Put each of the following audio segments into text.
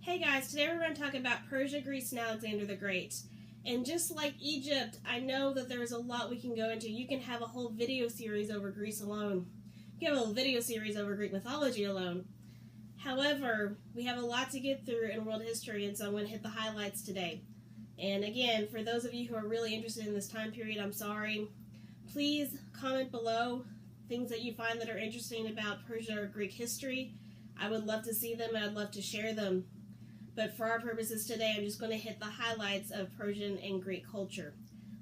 Hey guys, today we're going to talk about Persia, Greece, and Alexander the Great. And just like Egypt, I know that there's a lot we can go into. You can have a whole video series over Greece alone. You can have a whole video series over Greek mythology alone. However, we have a lot to get through in world history, and so I'm going to hit the highlights today. And again, for those of you who are really interested in this time period, I'm sorry. Please comment below things that you find that are interesting about Persia or Greek history. I would love to see them, and I'd love to share them. But for our purposes today, I'm just going to hit the highlights of Persian and Greek culture.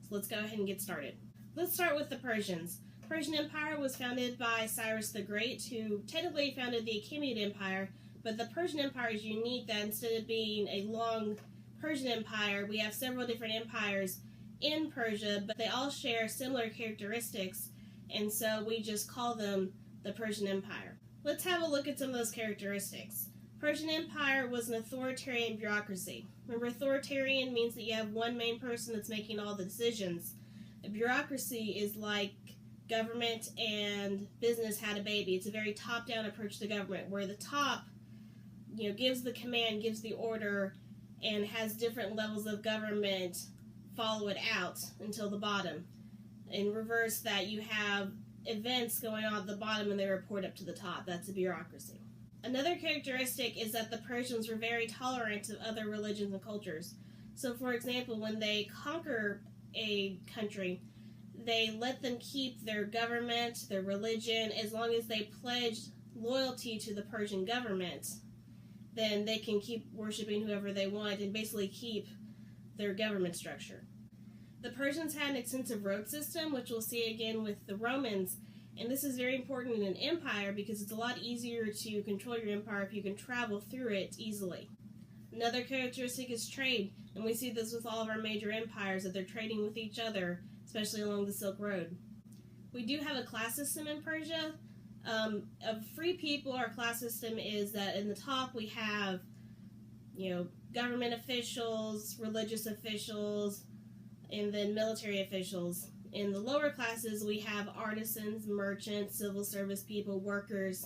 So let's go ahead and get started. Let's start with the Persians. Persian Empire was founded by Cyrus the Great, who technically founded the Achaemenid Empire, but the Persian Empire is unique that instead of being a long Persian Empire, we have several different empires in Persia, but they all share similar characteristics, and so we just call them the Persian Empire. Let's have a look at some of those characteristics. Persian Empire was an authoritarian bureaucracy. Remember, authoritarian means that you have one main person that's making all the decisions. A bureaucracy is like government and business had a baby. It's a very top-down approach to government, where the top, gives the command, gives the order, and has different levels of government follow it out until the bottom. In reverse, that you have events going on at the bottom and they report up to the top. That's a bureaucracy. Another characteristic is that the Persians were very tolerant of other religions and cultures. So, for example, when they conquer a country, they let them keep their government, their religion, as long as they pledged loyalty to the Persian government. Then they can keep worshiping whoever they want and basically keep their government structure. The Persians had an extensive road system, which we'll see again with the Romans. And this is very important in an empire because it's a lot easier to control your empire if you can travel through it easily. Another characteristic is trade, and we see this with all of our major empires, that they're trading with each other, especially along the Silk Road. We do have a class system in Persia. Of free people, our class system is that in the top we have, government officials, religious officials, and then military officials. In the lower classes, we have artisans, merchants, civil service people, workers.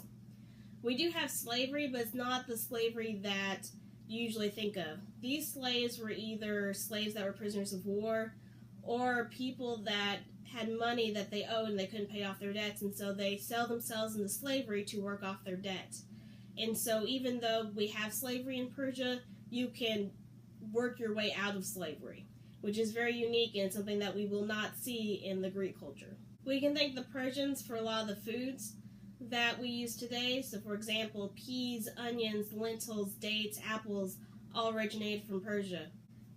We do have slavery, but it's not the slavery that you usually think of. These slaves were either slaves that were prisoners of war or people that had money that they owed and they couldn't pay off their debts, and so they sell themselves into slavery to work off their debt. And so even though we have slavery in Persia, you can work your way out of slavery, which is very unique and something that we will not see in the Greek culture. We can thank the Persians for a lot of the foods that we use today. So, for example, peas, onions, lentils, dates, apples all originated from Persia.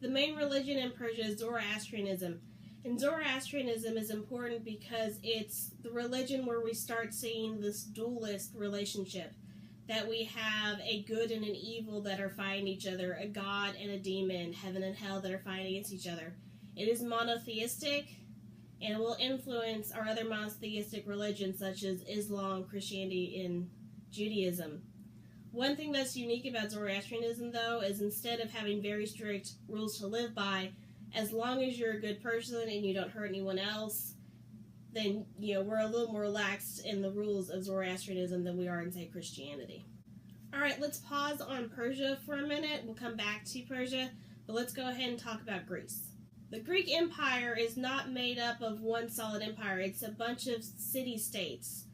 The main religion in Persia is Zoroastrianism. And Zoroastrianism is important because it's the religion where we start seeing this dualist relationship, that we have a good and an evil that are fighting each other, a god and a demon, heaven and hell that are fighting against each other. It is monotheistic, and it will influence our other monotheistic religions such as Islam, Christianity, and Judaism. One thing that's unique about Zoroastrianism, though, is instead of having very strict rules to live by, as long as you're a good person and you don't hurt anyone else, then, we're a little more relaxed in the rules of Zoroastrianism than we are in, say, Christianity. Alright, let's pause on Persia for a minute. We'll come back to Persia, but let's go ahead and talk about Greece. The Greek Empire is not made up of one solid empire. It's a bunch of city-states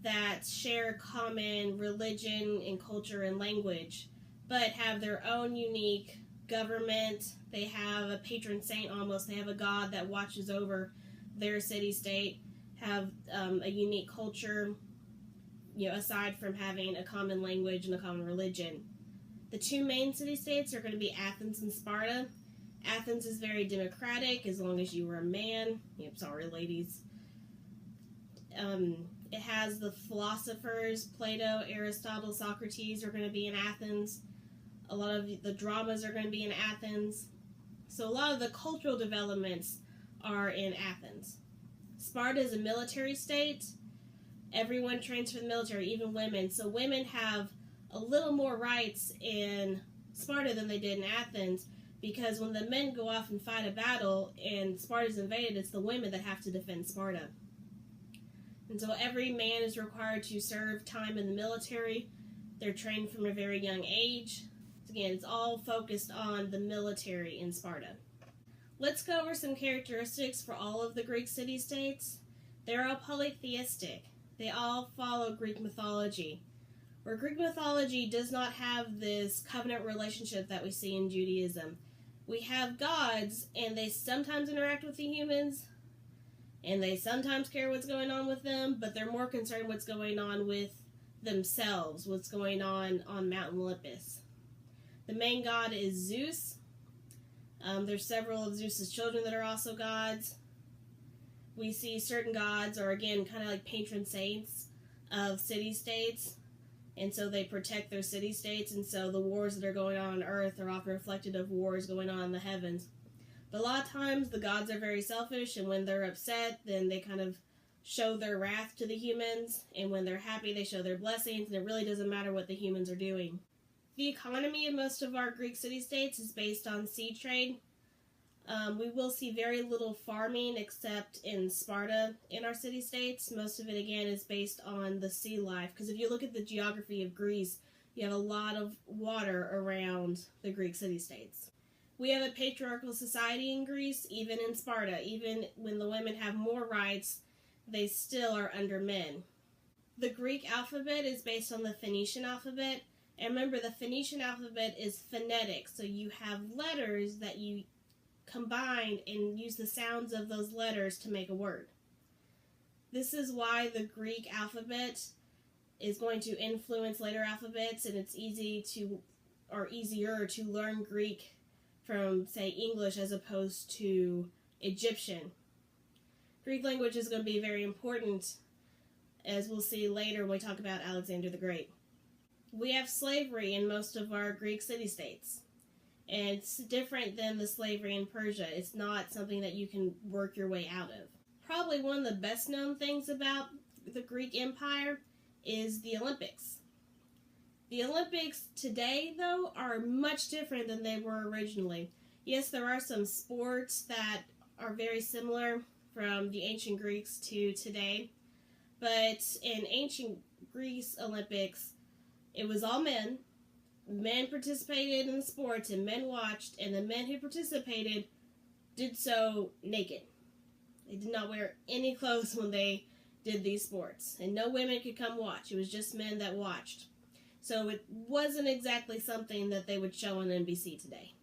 that share common religion and culture and language, but have their own unique government. They have a patron saint almost. They have a god that watches over their city-state, have a unique culture, aside from having a common language and a common religion. The two main city-states are going to be Athens and Sparta. Athens is very democratic, as long as you were a man. Sorry, ladies. It has the philosophers, Plato, Aristotle, Socrates are going to be in Athens. A lot of the dramas are going to be in Athens. So a lot of the cultural developments are in Athens. Sparta is a military state. Everyone trains for the military, even women. So women have a little more rights in Sparta than they did in Athens, because when the men go off and fight a battle and Sparta's invaded, it's the women that have to defend Sparta. And so every man is required to serve time in the military. They're trained from a very young age. Again, it's all focused on the military in Sparta. Let's go over some characteristics for all of the Greek city-states. They're all polytheistic. They all follow Greek mythology. Where Greek mythology does not have this covenant relationship that we see in Judaism. We have gods, and they sometimes interact with the humans, and they sometimes care what's going on with them, but they're more concerned what's going on with themselves, what's going on Mount Olympus. The main god is Zeus. There's several of Zeus's children that are also gods. We see certain gods are, again, kind of like patron saints of city-states, and so they protect their city-states, and so the wars that are going on Earth are often reflected of wars going on in the heavens. But a lot of times the gods are very selfish, and when they're upset, then they kind of show their wrath to the humans, and when they're happy, they show their blessings, and it really doesn't matter what the humans are doing. The economy of most of our Greek city-states is based on sea trade. We will see very little farming except in Sparta in our city-states. Most of it, again, is based on the sea life. Because if you look at the geography of Greece, you have a lot of water around the Greek city-states. We have a patriarchal society in Greece, even in Sparta. Even when the women have more rights, they still are under men. The Greek alphabet is based on the Phoenician alphabet. And remember, the Phoenician alphabet is phonetic. So you have letters that you combine and use the sounds of those letters to make a word. This is why the Greek alphabet is going to influence later alphabets, and it's easier to learn Greek from, say, English as opposed to Egyptian. Greek language is going to be very important, as we'll see later when we talk about Alexander the Great. We have slavery in most of our Greek city-states. And it's different than the slavery in Persia. It's not something that you can work your way out of. Probably one of the best known things about the Greek Empire is the Olympics. The Olympics today, though, are much different than they were originally. Yes, there are some sports that are very similar from the ancient Greeks to today. But in ancient Greece Olympics, it was all men. Men participated in the sports and men watched, and the men who participated did so naked. They did not wear any clothes when they did these sports, and no women could come watch. It was just men that watched. So it wasn't exactly something that they would show on NBC today.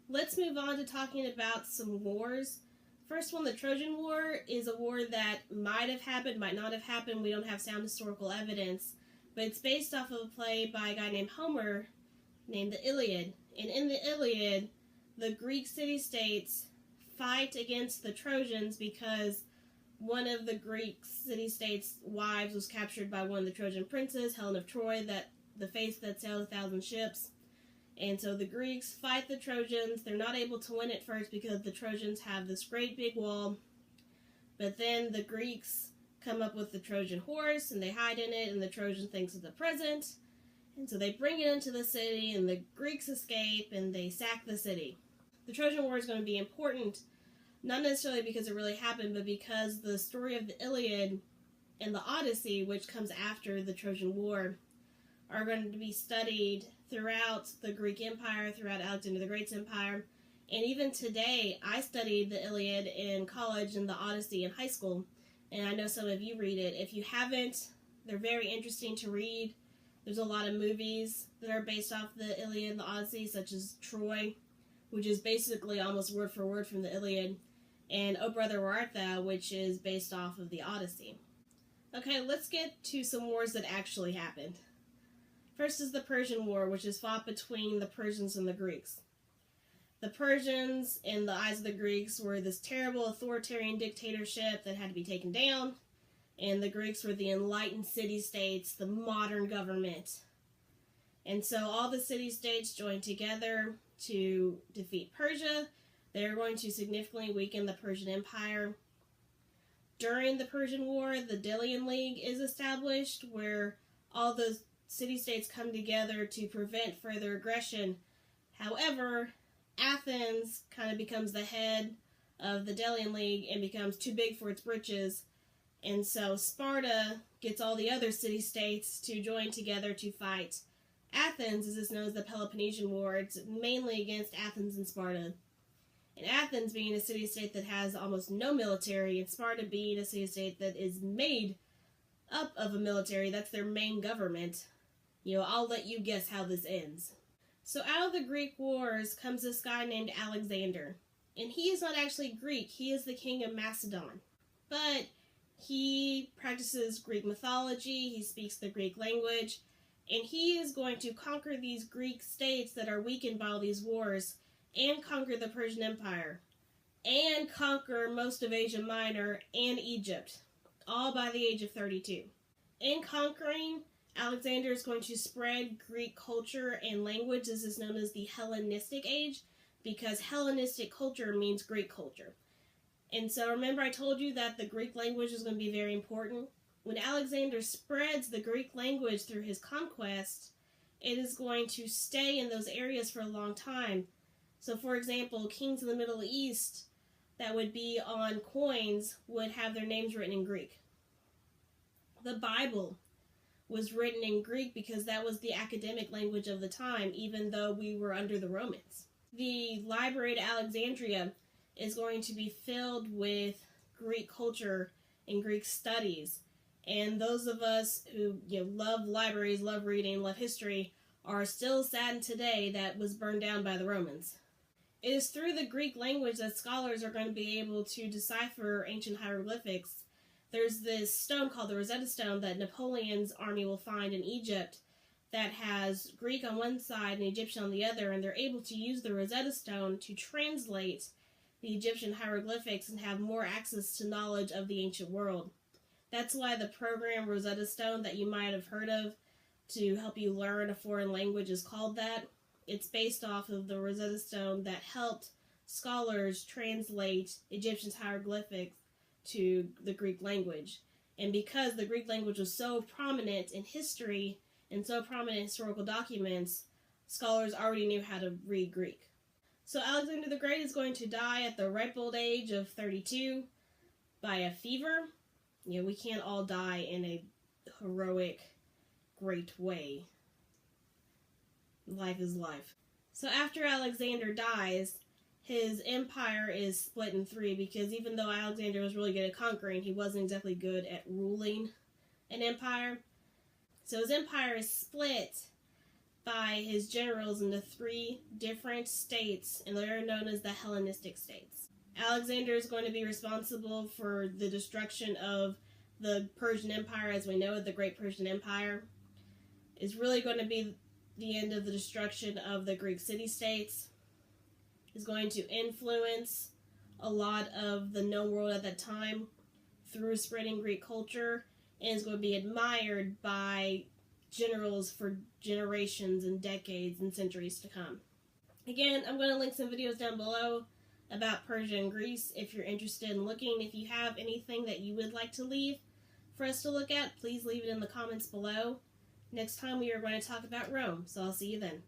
Let's move on to talking about some wars. First one, the Trojan War, is a war that might have happened, might not have happened. We don't have sound historical evidence, but it's based off of a play by a guy named Homer, named the Iliad. And in the Iliad, the Greek city-states fight against the Trojans because one of the Greek city-states' wives was captured by one of the Trojan princes, Helen of Troy, that the face that sailed 1,000 ships. And so the Greeks fight the Trojans. They're not able to win at first because the Trojans have this great big wall. But then the Greeks come up with the Trojan horse, and they hide in it, and the Trojan thinks it's a present. And so they bring it into the city, and the Greeks escape, and they sack the city. The Trojan War is going to be important, not necessarily because it really happened, but because the story of the Iliad and the Odyssey, which comes after the Trojan War, are going to be studied throughout the Greek Empire, throughout Alexander the Great's empire. And even today, I studied the Iliad in college and the Odyssey in high school, and I know some of you read it. If you haven't, they're very interesting to read. There's a lot of movies that are based off the Iliad and the Odyssey, such as Troy, which is basically almost word for word from the Iliad, and O Brother, Where Art Thou, which is based off of the Odyssey. Okay, let's get to some wars that actually happened. First is the Persian War, which is fought between the Persians and the Greeks. The Persians, in the eyes of the Greeks, were this terrible authoritarian dictatorship that had to be taken down. And the Greeks were the enlightened city-states, the modern government. And so all the city-states joined together to defeat Persia. They're going to significantly weaken the Persian Empire. During the Persian War, the Delian League is established, where all the city-states come together to prevent further aggression. However, Athens kind of becomes the head of the Delian League and becomes too big for its britches. And so Sparta gets all the other city-states to join together to fight Athens is known as the Peloponnesian War. It's mainly against Athens and Sparta. And Athens being a city-state that has almost no military, and Sparta being a city-state that is made up of a military, that's their main government. I'll let you guess how this ends. So out of the Greek wars comes this guy named Alexander. And he is not actually Greek, he is the king of Macedon. But he practices Greek mythology, he speaks the Greek language, and he is going to conquer these Greek states that are weakened by all these wars, and conquer the Persian Empire, and conquer most of Asia Minor and Egypt, all by the age of 32. In conquering, Alexander is going to spread Greek culture and language. This is known as the Hellenistic Age, because Hellenistic culture means Greek culture. And so remember I told you that the Greek language is going to be very important? When Alexander spreads the Greek language through his conquest, it is going to stay in those areas for a long time. So for example, kings in the Middle East that would be on coins would have their names written in Greek. The Bible was written in Greek because that was the academic language of the time, even though we were under the Romans. The library at Alexandria is going to be filled with Greek culture and Greek studies. And those of us who love libraries, love reading, love history, are still saddened today that was burned down by the Romans. It is through the Greek language that scholars are going to be able to decipher ancient hieroglyphics. There's this stone called the Rosetta Stone that Napoleon's army will find in Egypt that has Greek on one side and Egyptian on the other, and they're able to use the Rosetta Stone to translate the Egyptian hieroglyphics and have more access to knowledge of the ancient world. That's why the program Rosetta Stone that you might have heard of to help you learn a foreign language is called that. It's based off of the Rosetta Stone that helped scholars translate Egyptian hieroglyphics to the Greek language. And because the Greek language was so prominent in history and so prominent in historical documents, scholars already knew how to read Greek. So Alexander the Great is going to die at the ripe old age of 32 by a fever. We can't all die in a heroic, great way. Life is life. So after Alexander dies, his empire is split in three, because even though Alexander was really good at conquering, he wasn't exactly good at ruling an empire. So his empire is split by his generals into three different states, and they're known as the Hellenistic states. Alexander is going to be responsible for the destruction of the Persian Empire as we know it. The Great Persian Empire is really going to be the end of the destruction of the Greek city-states. Is going to influence a lot of the known world at that time through spreading Greek culture, and is going to be admired by generals for generations and decades and centuries to come. Again, I'm going to link some videos down below about Persia and Greece if you're interested in looking. If you have anything that you would like to leave for us to look at, please leave it in the comments below. Next time we are going to talk about Rome, so I'll see you then.